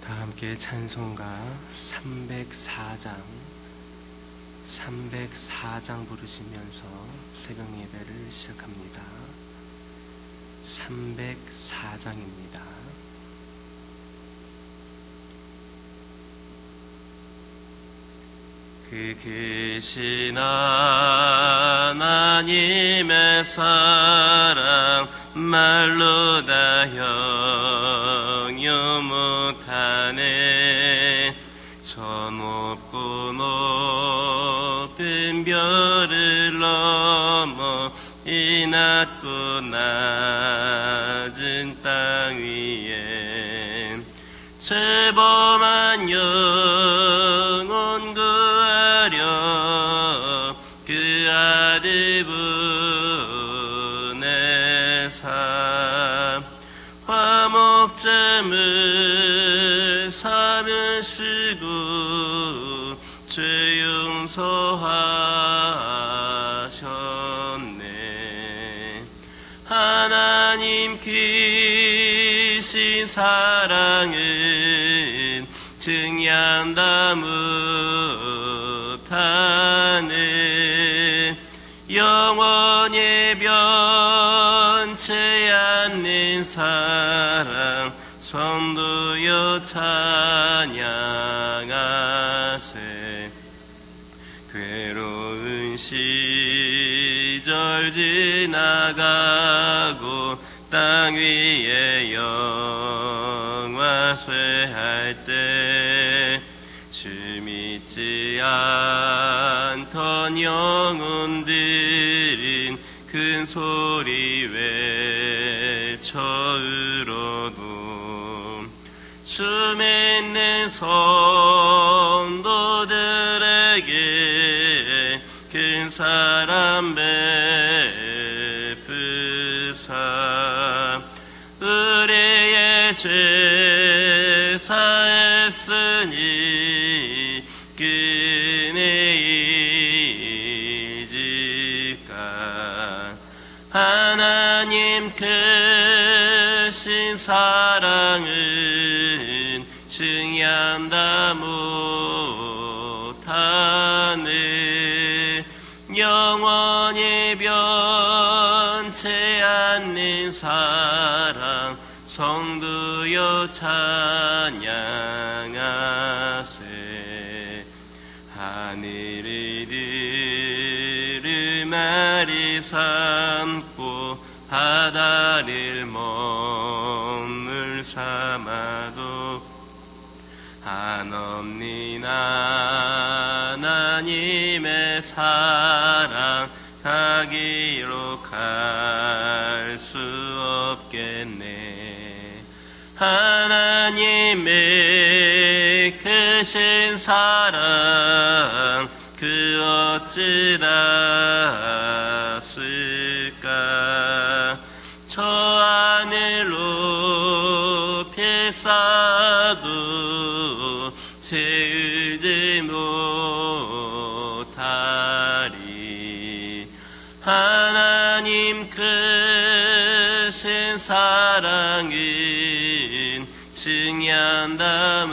다 함께 찬송가 304장 부르시면서 새벽 예배를 시작합니다. 304장입니다. 그 크신 하나님의 사랑 말로 다 형용 못하네. 저 높고 높은 별을 넘어 이 낮고 낮은 땅 위에 죄범한 영혼 구하려 그 아들 보내사 화목제물 삼으시고 죄 용서하셨네. 하나님 크신 사랑은 증량다 못하네. 영원히 변치 않는 사랑 성도여 찬양하세. 괴로운 시절 지나가고 땅 위에 영화쇠할 때 주 믿지 않던 영혼들은 큰 소리 외쳐 울어도 주 믿는 성도들에게 큰 사랑 베푸사 우리의 죄 사했으니 그네 이지까. 하나님 크신 사랑은 증량다 못하네. 영원히 변치 않는 사랑 성도여 찬양하세. 하늘을 두루마리 삼고 바다를 먹물 삼아도 한없는 하나님의 사랑 가기로 갈 수 없겠네. 하나님의 크신 사랑 그 어찌 닿았을까. 저 하늘 높이 쌓아도 채우지 못하리. 하나님 크신 사랑은 증량다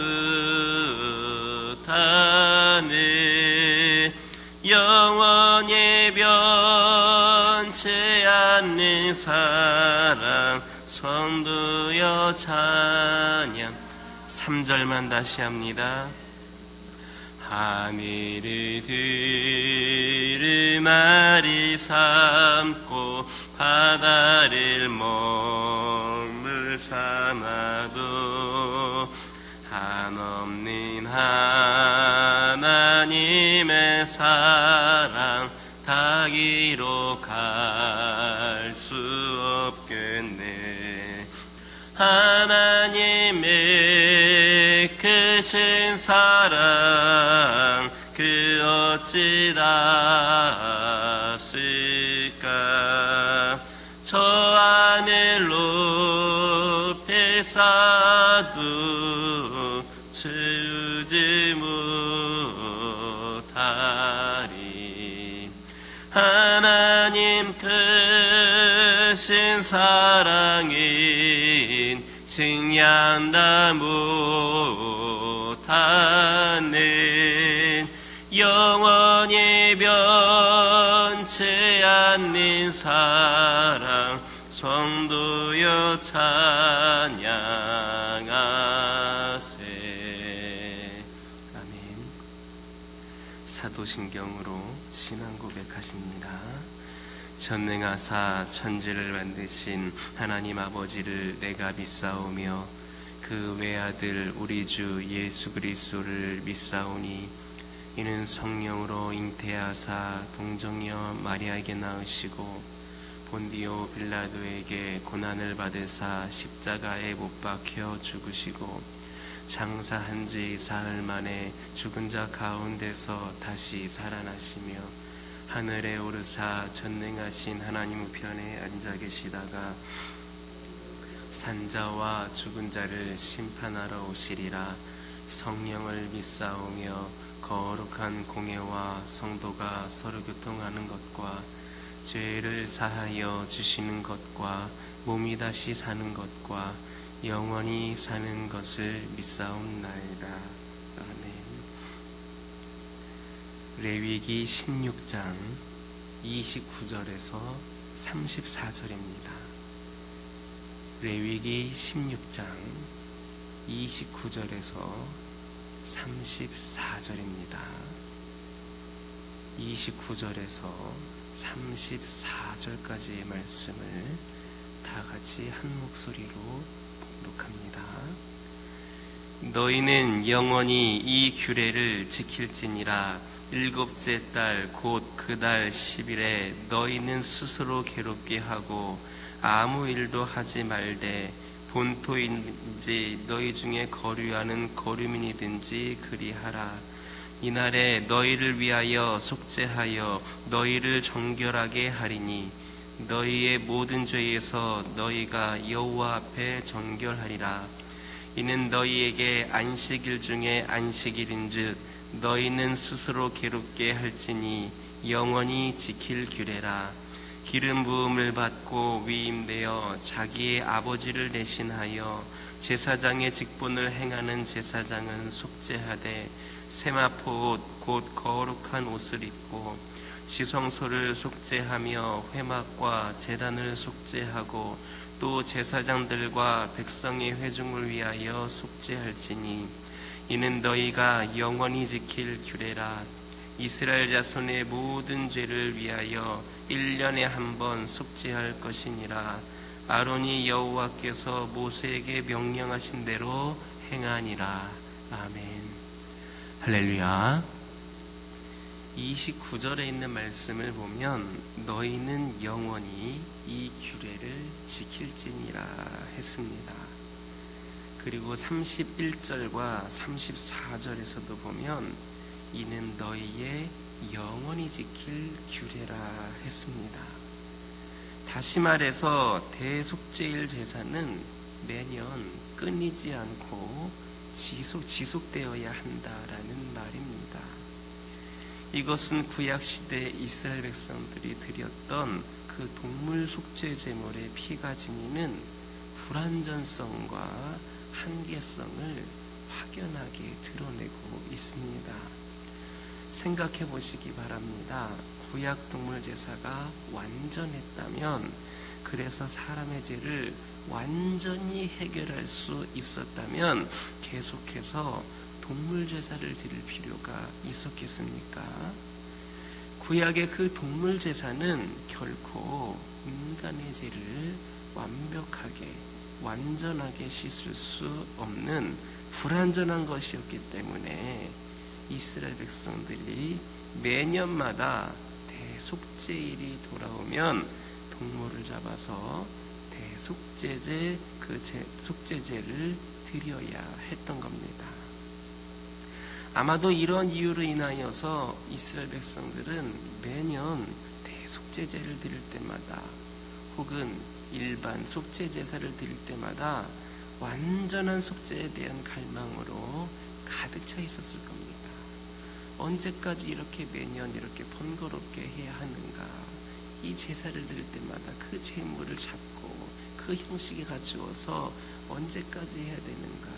못하네. 영원히 변치 않는 사랑 성도여 찬양. 3절만 다시 합니다. 하늘을 두루마리 삼고 바다를 먹물 삼아도 한없는 하나님의 사랑 닿기로 갈 수 없겠네. 하나님의 크신 사랑 그 어찌 닿았을까. 저 하늘 높이 쌓아도 채우지 못하리. 하나님 크신 사랑은 증량다 못하는 영원히 변치 않는 사랑 성도여 찬양하세. 아멘. 사도신경으로 신앙 고백하십니다. 전능하사 천지를 만드신 하나님 아버지를 내가 믿사오며 그 외아들 우리 주 예수 그리스도를 믿사오니 이는 성령으로 잉태하사 동정녀 마리아에게 낳으시고 본디오 빌라도에게 고난을 받으사 십자가에 못 박혀 죽으시고 장사한 지 사흘 만에 죽은 자 가운데서 다시 살아나시며 하늘에 오르사 전능하신 하나님 우편에 앉아 계시다가 산자와 죽은 자를 심판하러 오시리라. 성령을 믿사오며 거룩한 공예와 성도가 서로 교통하는 것과 죄를 사하여 주시는 것과 몸이 다시 사는 것과 영원히 사는 것을 믿사옵나이다. 아멘. 레위기 16장 29절에서 34절입니다. 레위기 16장 29절에서 34절입니다. 29절에서 34절까지의 말씀을 다 같이 한 목소리로 봉독합니다. 너희는 영원히 이 규례를 지킬지니라. 일곱째 달 곧 그 달 10일에 너희는 스스로 괴롭게 하고 아무 일도 하지 말되 본토인지 너희 중에 거류하는 거류민이든지 그리하라. 이날에 너희를 위하여 속죄하여 너희를 정결하게 하리니 너희의 모든 죄에서 너희가 여호와 앞에 정결하리라. 이는 너희에게 안식일 중에 안식일인즉 너희는 스스로 괴롭게 할지니 영원히 지킬 규례라. 기름 부음을 받고 위임되어 자기의 아버지를 대신하여 제사장의 직분을 행하는 제사장은 속죄하되 세마포 옷 곧 거룩한 옷을 입고 지성소를 속죄하며 회막과 제단을 속죄하고 또 제사장들과 백성의 회중을 위하여 속죄할지니 이는 너희가 영원히 지킬 규례라. 이스라엘 자손의 모든 죄를 위하여 1년에 한 번 속죄할 것이니라. 아론이 여호와께서 모세에게 명령하신 대로 행하니라. 아멘. 할렐루야. 29절에 있는 말씀을 보면 너희는 영원히 이 규례를 지킬지니라 했습니다. 그리고 31절과 34절에서도 보면 이는 너희의 영원히 지킬 규례라 했습니다. 다시 말해서 대속죄일 제사는 매년 끊이지 않고 지속되어야 한다라는 말입니다. 이것은 구약시대 이스라엘 백성들이 드렸던 그 동물 속죄 제물의 피가 지니는 불완전성과 한계성을 확연하게 드러내고 있습니다. 생각해 보시기 바랍니다. 구약 동물 제사가 완전했다면, 그래서 사람의 죄를 완전히 해결할 수 있었다면 계속해서 동물 제사를 드릴 필요가 있었겠습니까? 구약의 그 동물 제사는 결코 인간의 죄를 완벽하게 완전하게 씻을 수 없는 불완전한 것이었기 때문에 이스라엘 백성들이 매년마다 대속죄일이 돌아오면 동물을 잡아서 대속죄제 속죄제를 드려야 했던 겁니다. 아마도 이런 이유로 인하여서 이스라엘 백성들은 매년 대속죄제를 드릴 때마다 혹은 일반 속죄제사를 드릴 때마다 완전한 속죄에 대한 갈망으로 가득 차 있었을 겁니다. 언제까지 이렇게 매년 이렇게 번거롭게 해야 하는가? 이 제사를 드릴 때마다 그 제물을 잡고 그 형식에 갖추어서 언제까지 해야 되는가?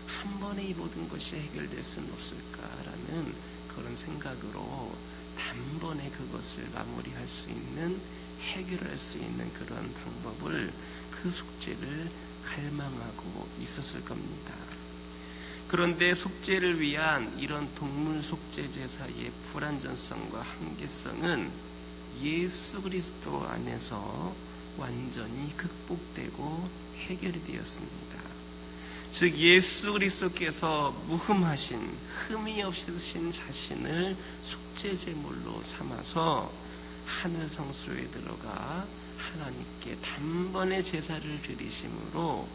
한 번에 이 모든 것이 해결될 수는 없을까라는 그런 생각으로 단번에 그것을 마무리할 수 있는, 해결할 수 있는 그런 방법을, 그 속죄를 갈망하고 있었을 겁니다. 그런데 속죄를 위한 이런 동물 속죄 제사의 불완전성과 한계성은 예수 그리스도 안에서 완전히 극복되고 해결이 되었습니다. 즉 예수 그리스도께서 무흠하신, 흠이 없으신 자신을 속죄 제물로 삼아서 하늘 성소에 들어가 하나님께 단번에 제사를 드리심으로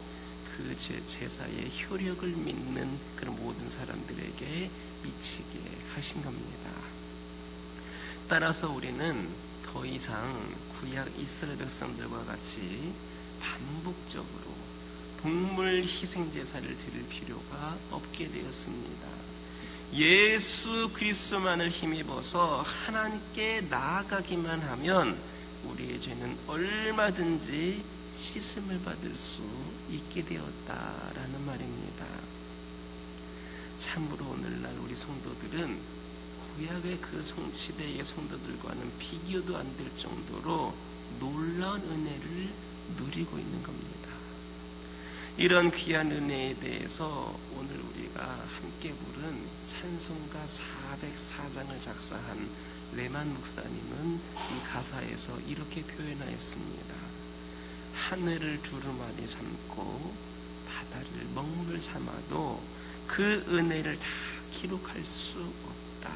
그 제사의 효력을 믿는 그런 모든 사람들에게 미치게 하신 겁니다. 따라서 우리는 더 이상 구약 이스라엘 백성들과 같이 반복적으로 동물 희생 제사를 드릴 필요가 없게 되었습니다. 예수 그리스도만을 힘입어서 하나님께 나아가기만 하면 우리의 죄는 얼마든지 씻음을 받을 수 있게 되었다라는 말입니다. 참으로 오늘날 우리 성도들은 구약의 그 시대의 성도들과는 비교도 안 될 정도로 놀라운 은혜를 누리고 있는 겁니다. 이런 귀한 은혜에 대해서 오늘 우리가 함께 부른 찬송가 404장을 작사한 레만 목사님은 이 가사에서 이렇게 표현하였습니다. 하늘을 두루마리 삼고 바다를 먹물 삼아도 그 은혜를 다 기록할 수 없다.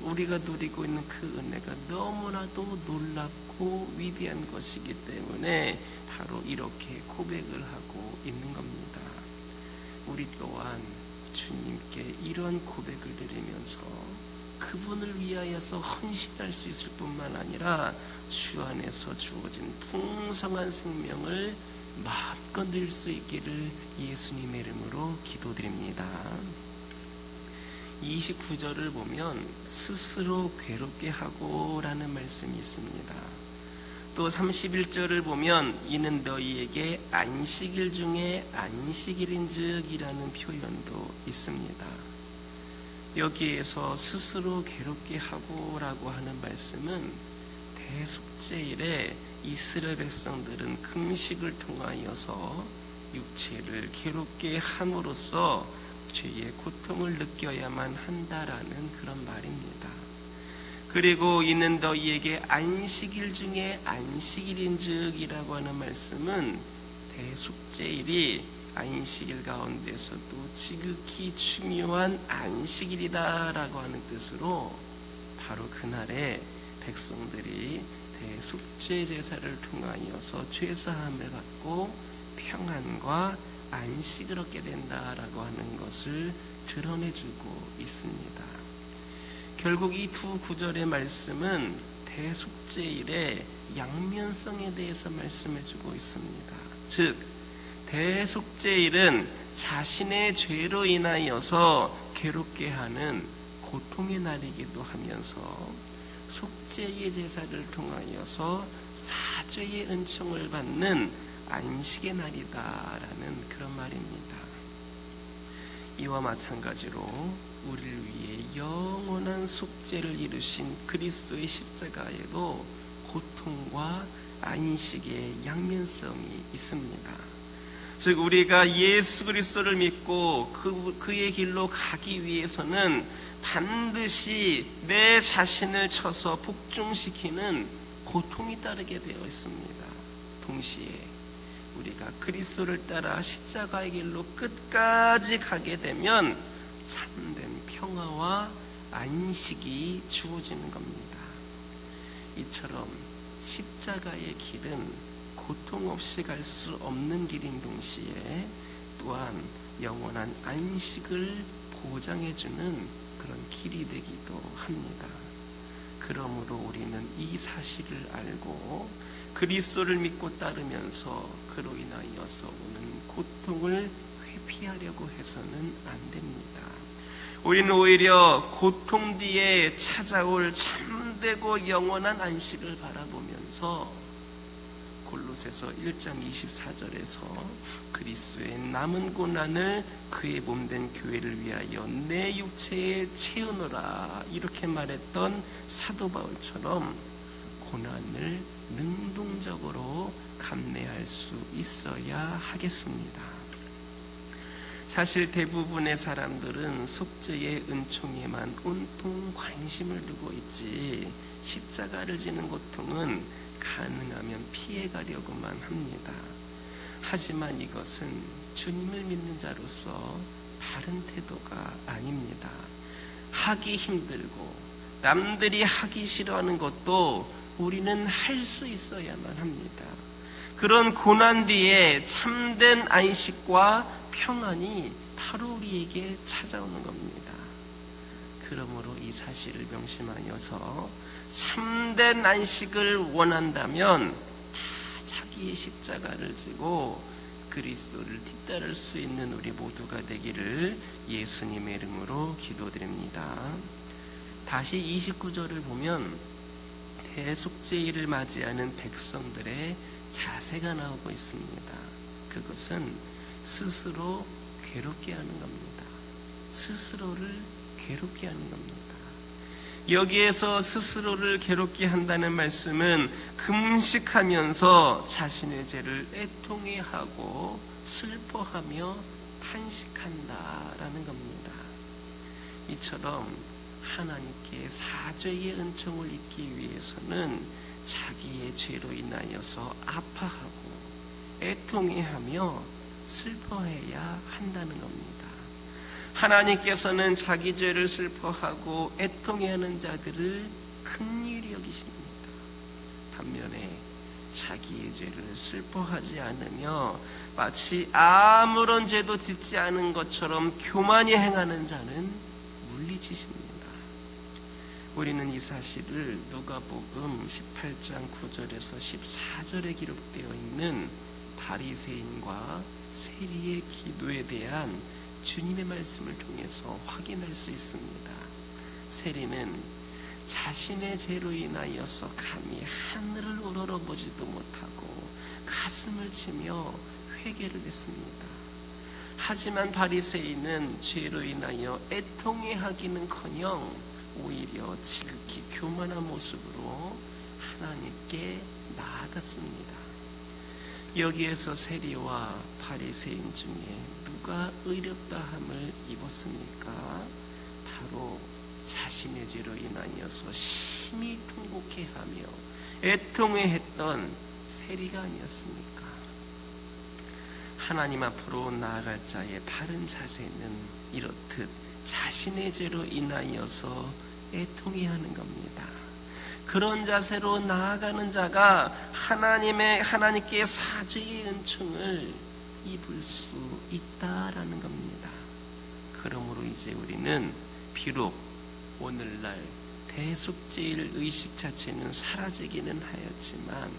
우리가 누리고 있는 그 은혜가 너무나도 놀랍고 위대한 것이기 때문에 바로 이렇게 고백을 하고 있는 겁니다. 우리 또한 주님께 이런 고백을 드리면서 그분을 위하여서 헌신할 수 있을 뿐만 아니라 주 안에서 주어진 풍성한 생명을 마음껏 누릴 수 있기를 예수님의 이름으로 기도드립니다. 29절을 보면 스스로 괴롭게 하고 라는 말씀이 있습니다. 또 31절을 보면 이는 너희에게 안식일 중에 안식일인즉 이라는 표현도 있습니다. 여기에서 스스로 괴롭게 하고 라고 하는 말씀은 대속죄일에 이스라엘 백성들은 금식을 통하여서 육체를 괴롭게 함으로써 죄의 고통을 느껴야만 한다라는 그런 말입니다. 그리고 이는 너희에게 안식일 중에 안식일인즉이라고 하는 말씀은 대속죄일이 안식일 가운데서도 지극히 중요한 안식일이다라고 하는 뜻으로 바로 그날에 백성들이 대속죄 제사를 통하여서 죄사함을 받고 평안과 안식을 얻게 된다라고 하는 것을 드러내주고 있습니다. 결국 이 두 구절의 말씀은 대속죄일의 양면성에 대해서 말씀해주고 있습니다. 즉 대속죄일은 자신의 죄로 인하여서 괴롭게 하는 고통의 날이기도 하면서 속죄의 제사를 통하여서 사죄의 은총을 받는 안식의 날이다라는 그런 말입니다. 이와 마찬가지로 우리를 위해 영원한 속죄를 이루신 그리스도의 십자가에도 고통과 안식의 양면성이 있습니다. 즉 우리가 예수 그리스도를 믿고 그의 길로 가기 위해서는 반드시 내 자신을 쳐서 복종시키는 고통이 따르게 되어 있습니다. 동시에 우리가 그리스도를 따라 십자가의 길로 끝까지 가게 되면 참된 평화와 안식이 주어지는 겁니다. 이처럼 십자가의 길은 고통 없이 갈 수 없는 길인 동시에 또한 영원한 안식을 보장해주는 그런 길이 되기도 합니다. 그러므로 우리는 이 사실을 알고 그리스도를 믿고 따르면서 그로 인하여서 오는 고통을 회피하려고 해서는 안 됩니다. 우리는 오히려 고통 뒤에 찾아올 참되고 영원한 안식을 바라보면서 골로새서 1장 24절에서 그리스도의 남은 고난을 그의 몸된 교회를 위하여 내 육체에 채우노라 이렇게 말했던 사도 바울처럼 고난을 능동적으로 감내할 수 있어야 하겠습니다. 사실 대부분의 사람들은 속죄의 은총에만 온통 관심을 두고 있지 십자가를 지는 고통은 가능하면 피해가려고만 합니다. 하지만 이것은 주님을 믿는 자로서 바른 태도가 아닙니다. 하기 힘들고 남들이 하기 싫어하는 것도 우리는 할 수 있어야만 합니다. 그런 고난 뒤에 참된 안식과 평안이 바로 우리에게 찾아오는 겁니다. 그러므로 이 사실을 명심하여서 참된 안식을 원한다면 다 자기의 십자가를 지고 그리스도를 뒤따를 수 있는 우리 모두가 되기를 예수님의 이름으로 기도드립니다. 다시 29절을 보면 대속죄일을 맞이하는 백성들의 자세가 나오고 있습니다. 그것은 스스로 괴롭게 하는 겁니다. 스스로를 괴롭게 하는 겁니다. 여기에서 스스로를 괴롭게 한다는 말씀은 금식하면서 자신의 죄를 애통해하고 슬퍼하며 탄식한다라는 겁니다. 이처럼 하나님께 사죄의 은총을 입기 위해서는 자기의 죄로 인하여서 아파하고 애통해하며 슬퍼해야 한다는 겁니다. 하나님께서는 자기 죄를 슬퍼하고 애통해하는 자들을 긍휼히 여기십니다. 반면에 자기의 죄를 슬퍼하지 않으며 마치 아무런 죄도 짓지 않은 것처럼 교만히 행하는 자는 물리치십니다. 우리는 이 사실을 누가복음 18장 9절에서 14절에 기록되어 있는 바리새인과 세리의 기도에 대한 주님의 말씀을 통해서 확인할 수 있습니다. 세리는 자신의 죄로 인하여서 감히 하늘을 우러러보지도 못하고 가슴을 치며 회개를 했습니다. 하지만 바리새인은 죄로 인하여 애통해하기는커녕 오히려 지극히 교만한 모습으로 하나님께 나아갔습니다. 여기에서 세리와 바리새인 중에 누가 의롭다함을 입었습니까? 바로 자신의 죄로 인하여서 심히 통곡해하며 애통해했던 세리가 아니었습니까? 하나님 앞으로 나아갈 자의 바른 자세는 이렇듯 자신의 죄로 인하여서 애통해하는 겁니다. 그런 자세로 나아가는 자가 하나님께 사죄의 은총을 입을 수 있다라는 겁니다. 그러므로 이제 우리는 비록 오늘날 대속죄일 의식 자체는 사라지기는 하였지만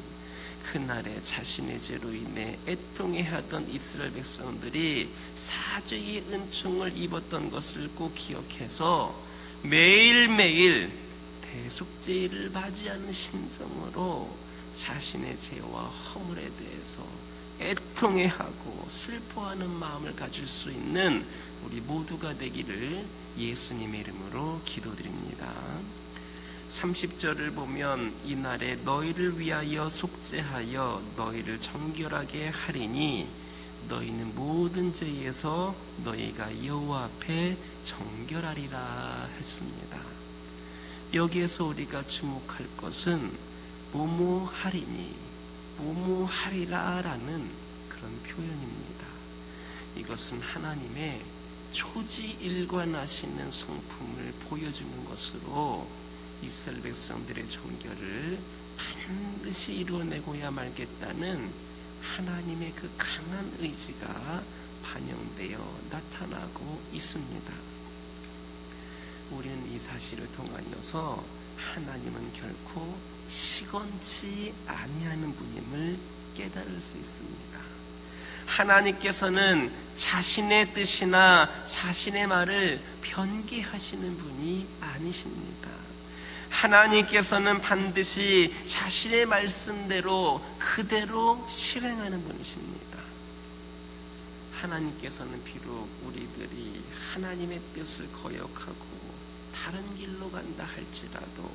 그날에 자신의 죄로 인해 애통해하던 이스라엘 백성들이 사죄의 은총을 입었던 것을 꼭 기억해서 매일매일 대속죄일을 맞이하는 심정으로 자신의 죄와 허물에 대해서 애통해하고 슬퍼하는 마음을 가질 수 있는 우리 모두가 되기를 예수님의 이름으로 기도드립니다. 30절을 보면 이날에 너희를 위하여 속죄하여 너희를 정결하게 하리니 너희는 모든 죄에서 너희가 여호와 앞에 정결하리라 했습니다. 여기에서 우리가 주목할 것은 뭐뭐하리니 뭐뭐하리라라는 그런 표현입니다. 이것은 하나님의 초지일관하시는 성품을 보여주는 것으로 이스라엘 백성들의 정결을 반드시 이루어내고야 말겠다는 하나님의 그 강한 의지가 반영되어 나타나고 있습니다. 우리는 이 사실을 통하여서 하나님은 결코 시건치 아니하는 분임을 깨달을 수 있습니다. 하나님께서는 자신의 뜻이나 자신의 말을 변개하시는 분이 아니십니다. 하나님께서는 반드시 자신의 말씀대로 그대로 실행하는 분이십니다. 하나님께서는 비록 우리들이 하나님의 뜻을 거역하고 다른 길로 간다 할지라도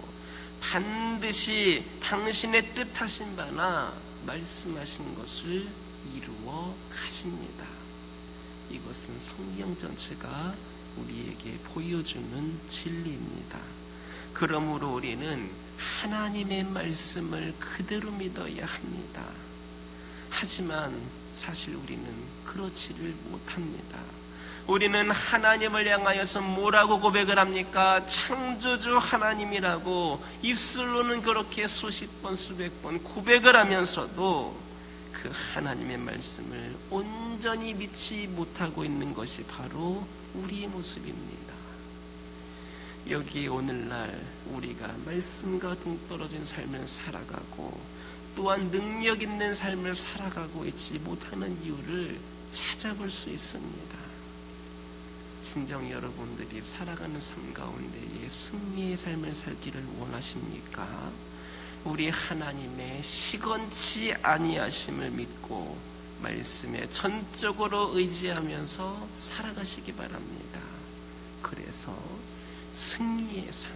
반드시 당신의 뜻하신 바나 말씀하신 것을 이루어 가십니다. 이것은 성경 전체가 우리에게 보여주는 진리입니다. 그러므로 우리는 하나님의 말씀을 그대로 믿어야 합니다. 하지만 사실 우리는 그렇지를 못합니다. 우리는 하나님을 향하여서 뭐라고 고백을 합니까? 창조주 하나님이라고 입술로는 그렇게 수십 번 수백 번 고백을 하면서도 그 하나님의 말씀을 온전히 믿지 못하고 있는 것이 바로 우리의 모습입니다. 여기 오늘날 우리가 말씀과 동떨어진 삶을 살아가고 또한 능력 있는 삶을 살아가고 있지 못하는 이유를 찾아볼 수 있습니다. 진정 여러분들이 살아가는 삶 가운데에 승리의 삶을 살기를 원하십니까? 우리 하나님의 시건치 아니하심을 믿고 말씀에 전적으로 의지하면서 살아가시기 바랍니다. 그래서 승리의 삶,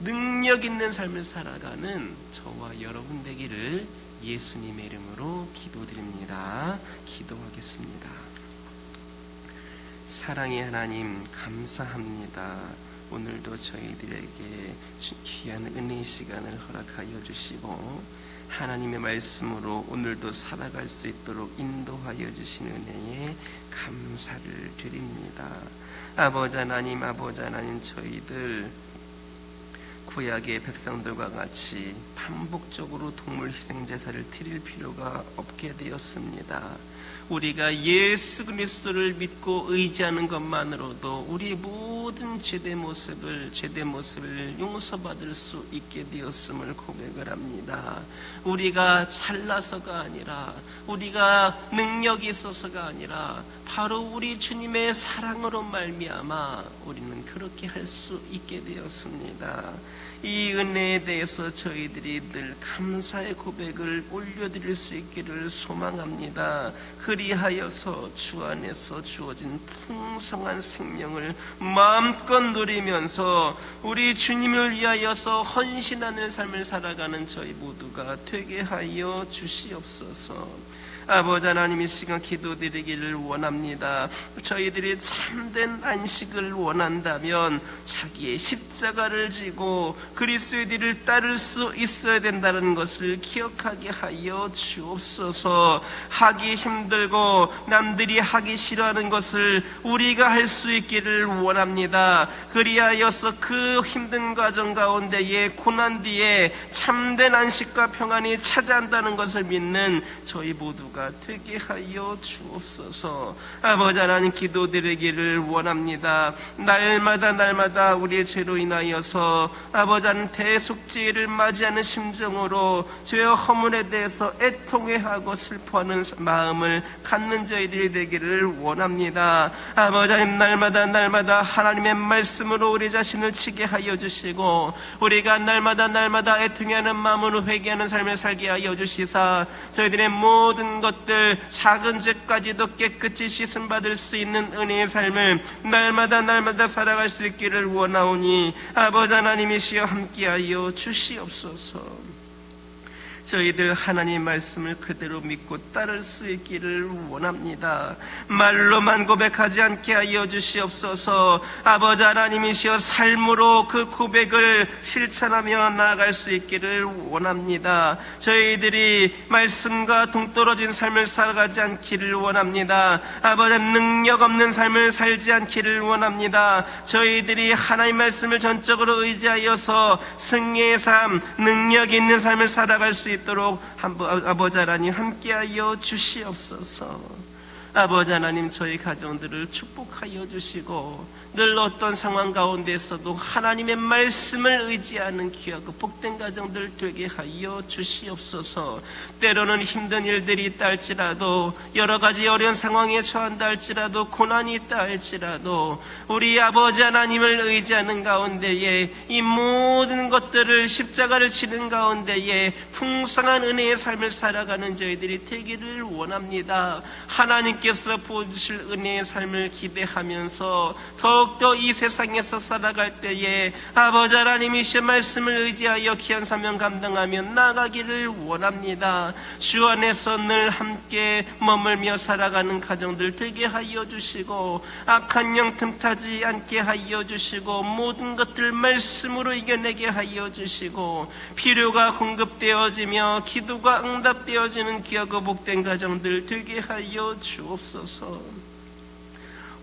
능력 있는 삶을 살아가는 저와 여러분 되기를 예수님의 이름으로 기도드립니다. 기도하겠습니다. 사랑의 하나님, 감사합니다. 오늘도 저희들에게 귀한 은혜의 시간을 허락하여 주시고 하나님의 말씀으로 오늘도 살아갈 수 있도록 인도하여 주신 은혜에 감사를 드립니다. 아버지 하나님, 저희들 구약의 백성들과 같이 반복적으로 동물 희생 제사를 드릴 필요가 없게 되었습니다. 우리가 예수 그리스도를 믿고 의지하는 것만으로도 우리의 모든 죄된 모습을 용서받을 수 있게 되었음을 고백을 합니다. 우리가 잘나서가 아니라, 우리가 능력이 있어서가 아니라 바로 우리 주님의 사랑으로 말미암아 우리는 그렇게 할 수 있게 되었습니다. 이 은혜에 대해서 저희들이 늘 감사의 고백을 올려드릴 수 있기를 소망합니다. 그리하여서 주 안에서 주어진 풍성한 생명을 마음껏 누리면서 우리 주님을 위하여서 헌신하는 삶을 살아가는 저희 모두가 되게 하여 주시옵소서. 아버지 하나님, 이 시간 기도드리기를 원합니다. 저희들이 참된 안식을 원한다면 자기의 십자가를 지고 그리스도의 뒤를 따를 수 있어야 된다는 것을 기억하게 하여 주옵소서. 하기 힘들고 남들이 하기 싫어하는 것을 우리가 할 수 있기를 원합니다. 그리하여서 그 힘든 과정 가운데에 고난 뒤에 참된 안식과 평안이 차지한다는 것을 믿는 저희 모두가 되게 하여 주옵소서. 아버지 하나님, 기도드리기를 원합니다. 날마다 우리의 죄로 인하여서 아버지 하나님 대속죄를 맞이하는 심정으로 죄와 허물에 대해서 애통해하고 슬퍼하는 마음을 갖는 저희들이 되기를 원합니다. 아버지 하나님, 날마다 하나님의 말씀으로 우리 자신을 치게 하여 주시고 우리가 날마다 애통해하는 마음으로 회개하는 삶을 살게 하여 주시사 저희들의 모든 것들 작은 죄까지도 깨끗이 씻음 받을 수 있는 은혜의 삶을 날마다 살아갈 수 있기를 원하오니 아버지 하나님이시여 함께하여 주시옵소서. 저희들 하나님 말씀을 그대로 믿고 따를 수 있기를 원합니다. 말로만 고백하지 않게 하여 주시옵소서. 아버지 하나님이시여 삶으로 그 고백을 실천하며 나아갈 수 있기를 원합니다. 저희들이 말씀과 동떨어진 삶을 살아가지 않기를 원합니다. 아버지, 능력 없는 삶을 살지 않기를 원합니다. 저희들이 하나님 말씀을 전적으로 의지하여서 승리의 삶, 능력 있는 삶을 살아갈 수 있도록 아버지 하나님 함께하여 주시옵소서. 아버지 하나님, 저희 가정들을 축복하여 주시고 늘 어떤 상황 가운데서도 하나님의 말씀을 의지하는 귀하고 복된 가정들 되게 하여 주시옵소서. 때로는 힘든 일들이 있다 할지라도, 여러 가지 어려운 상황에 처한다 할지라도, 고난이 있다 할지라도 우리 아버지 하나님을 의지하는 가운데에 이 모든 것들을 십자가를 지는 가운데에 풍성한 은혜의 삶을 살아가는 저희들이 되기를 원합니다. 하나님께서 부어주실 은혜의 삶을 기대하면서 더욱더 이 세상에서 살아갈 때에 아버지 하나님이신 말씀을 의지하여 귀한 사명 감당하며 나아가기를 원합니다. 주 안에서 늘 함께 머물며 살아가는 가정들 되게 하여 주시고, 악한 영 틈타지 않게 하여 주시고, 모든 것들 말씀으로 이겨내게 하여 주시고, 필요가 공급되어지며 기도가 응답되어지는 귀하고 복된 가정들 되게 하여 주옵소서.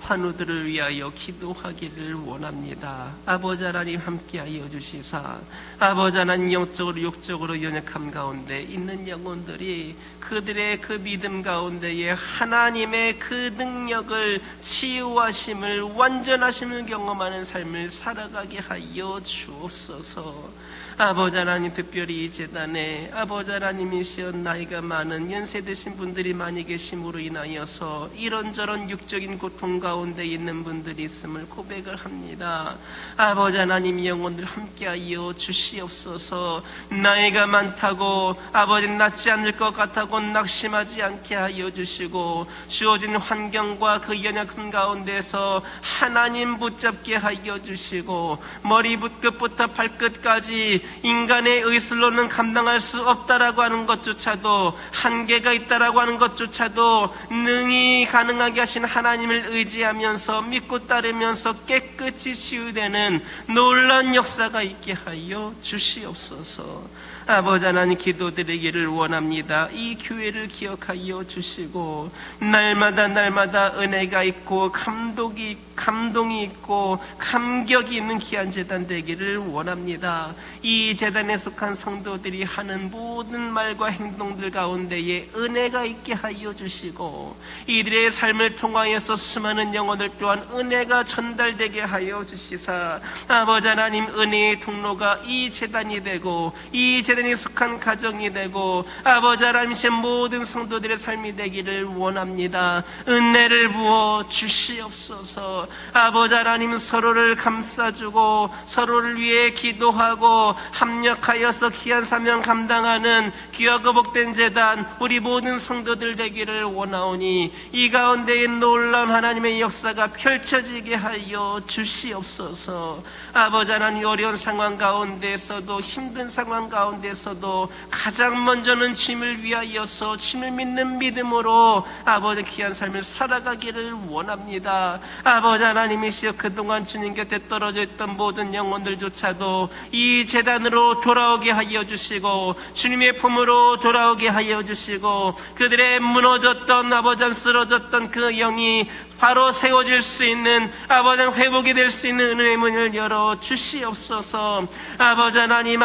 환우들을 위하여 기도하기를 원합니다. 아버지 하나님 함께하여 주시사, 아버지 하나님 영적으로 육적으로 연약함 가운데 있는 영혼들이 그들의 그 믿음 가운데에 하나님의 그 능력을, 치유하심을, 완전하심을 경험하는 삶을 살아가게 하여 주옵소서. 아버지 하나님, 특별히 이 재단에 아버지 하나님이시여 나이가 많은 연세 드신 분들이 많이 계심으로 인하여서 이런저런 육적인 고통 가운데 있는 분들이 있음을 고백을 합니다. 아버지 하나님, 영혼들 함께하여 주시옵소서. 나이가 많다고 아버지 낫지 않을 것 같다고 낙심하지 않게 하여 주시고, 주어진 환경과 그 연약함 가운데서 하나님 붙잡게 하여 주시고, 머리끝부터 발끝까지 인간의 의술로는 감당할 수 없다라고 하는 것조차도, 한계가 있다라고 하는 것조차도 능히 가능하게 하신 하나님을 의지하면서 믿고 따르면서 깨끗이 치유되는 놀라운 역사가 있게 하여 주시옵소서. 아버지 하나님, 기도드리기를 원합니다. 이 교회를 기억하여 주시고, 날마다 은혜가 있고 감동이 있고 감격이 있는 귀한 재단 되기를 원합니다. 이 재단에 속한 성도들이 하는 모든 말과 행동들 가운데에 은혜가 있게 하여 주시고, 이들의 삶을 통하여서 수많은 영혼들 또한 은혜가 전달되게 하여 주시사, 아버지 하나님, 은혜의 통로가 이 재단이 되고, 이 재단에 속한 가정이 되고, 아버지 하나님의 모든 성도들의 삶이 되기를 원합니다. 은혜를 부어 주시옵소서. 아버지 하나님, 서로를 감싸주고 서로를 위해 기도하고 합력하여서 귀한 사명 감당하는 귀하고 복된 재단 우리 모든 성도들 되기를 원하오니, 이 가운데에 놀라운 하나님의 역사가 펼쳐지게 하여 주시옵소서. 아버지 하나님, 어려운 상황 가운데서도, 힘든 상황 가운데서도 가장 먼저는 주님을 위하여서 주님을 믿는 믿음으로 아버지 귀한 삶을 살아가기를 원합니다. 아버지 하나님이시여, 그동안 주님 곁에 떨어져 있던 모든 영혼들조차도 이 재단으로 돌아오게 하여 주시고, 주님의 품으로 돌아오게 하여 주시고, 그들의 무너졌던, 아버지 쓰러졌던 그 영이 바로 세워질 수 있는, 아버지 회복이 될 수 있는 은혜의 문을 열어 주시옵소서. 아버지 하나님,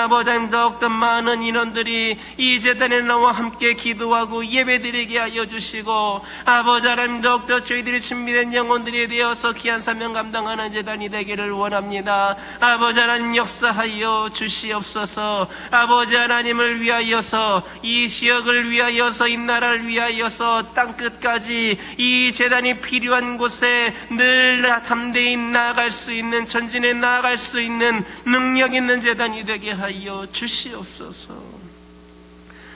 더욱더 많은 인원들이 이 재단에 나와 함께 기도하고 예배드리게 하여 주시고, 아버지 하나님, 더욱더 저희들이 준비된 영혼들이 되어서 귀한 사명 감당하는 재단이 되기를 원합니다. 아버지 하나님, 역사하여 주시옵소서. 아버지 하나님을 위하여서, 이 지역을 위하여서, 이 나라를 위하여서 땅끝까지 이 재단이 필요한 곳에 늘 담대히 나아갈 수 있는, 전진해 나아갈 수 있는 능력 있는 재단이 되게 하여 주시옵소서.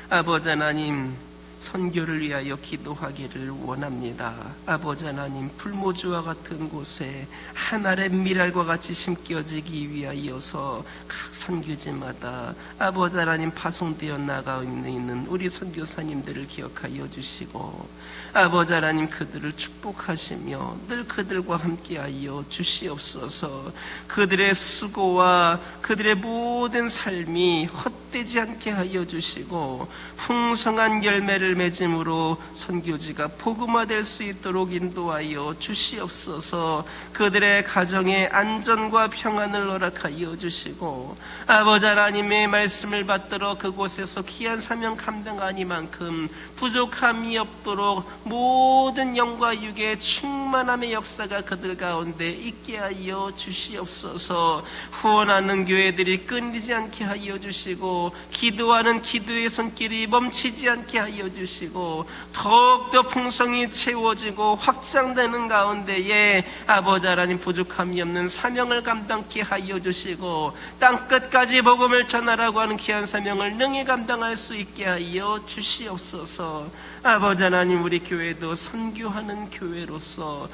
아버지 하나님, 선교를 위하여 기도하기를 원합니다. 아버지 하나님, 풀모주와 같은 곳에 하늘의 밀알과 같이 심겨지기 위하여서 각 선교지마다 아버지 하나님 파송되어 나가고 있는 우리 선교사님들을 기억하여 주시고, 아버지 하나님, 그들을 축복하시며 늘 그들과 함께하여 주시옵소서. 그들의 수고와 그들의 모든 삶이 헛 헛되지 않게 하여 주시고 풍성한 열매를 맺음으로 선교지가 복음화될 수 있도록 인도하여 주시옵소서. 그들의 가정에 안전과 평안을 허락하여 주시고 아버지 하나님의 말씀을 받들어 그곳에서 귀한 사명 감당하니만큼 부족함이 없도록 모든 영과 육의 충만함의 역사가 그들 가운데 있게 하여 주시옵소서. 후원하는 교회들이 끊이지 않게 하여 주시고 기도하는 기도의 손길이 멈추지 않게 하여 주시고 더욱더 풍성히 채워지고 확장되는 가운데에 아버지 하나님 부족함이 없는 사명을 감당케 하여 주시고 땅끝까지 복음을 전하라고 하는 귀한 사명을 능히 감당할 수 있게 하여 주시옵소서. 아버지 하나님, 우리 교회도 선교하는 교회로서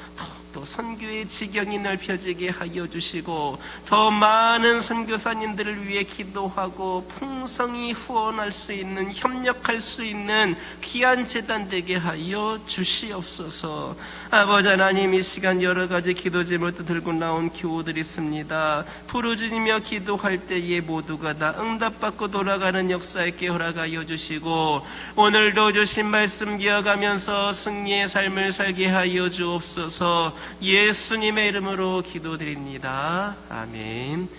또 선교의 지경이 넓혀지게 하여 주시고 더 많은 선교사님들을 위해 기도하고 풍성히 후원할 수 있는, 협력할 수 있는 귀한 재단 되게 하여 주시옵소서. 아버지 하나님, 이 시간 여러 가지 기도 제목도 들고 나온 교우들이 있습니다. 부르짖으며 기도할 때에 모두가 다 응답받고 돌아가는 역사 있게 허락하여 주시고 오늘도 주신 말씀 기억하면서 승리의 삶을 살게 하여 주옵소서. 예수님의 이름으로 기도드립니다. 아멘.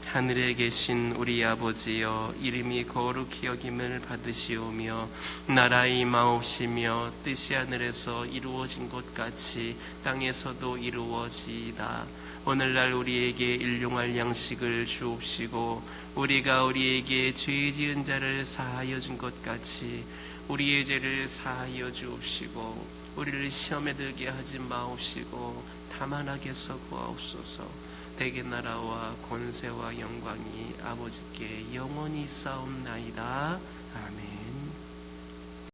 하늘에 계신 우리 아버지여, 이름이 거룩히 여김을 받으시오며 나라의 임하옵시며 뜻이 하늘에서 이루어진 것 같이 땅에서도 이루어지이다. 오늘날 우리에게 일용할 양식을 주옵시고 우리가 우리에게 죄 지은 자를 사하여 준 것 같이 우리의 죄를 사하여 주옵시고 우리를 시험에 들게 하지 마옵시고 다만 악에서 구하옵소서. 대개 나라와 권세와 영광이 아버지께 영원히 있사옵나이다. 아멘.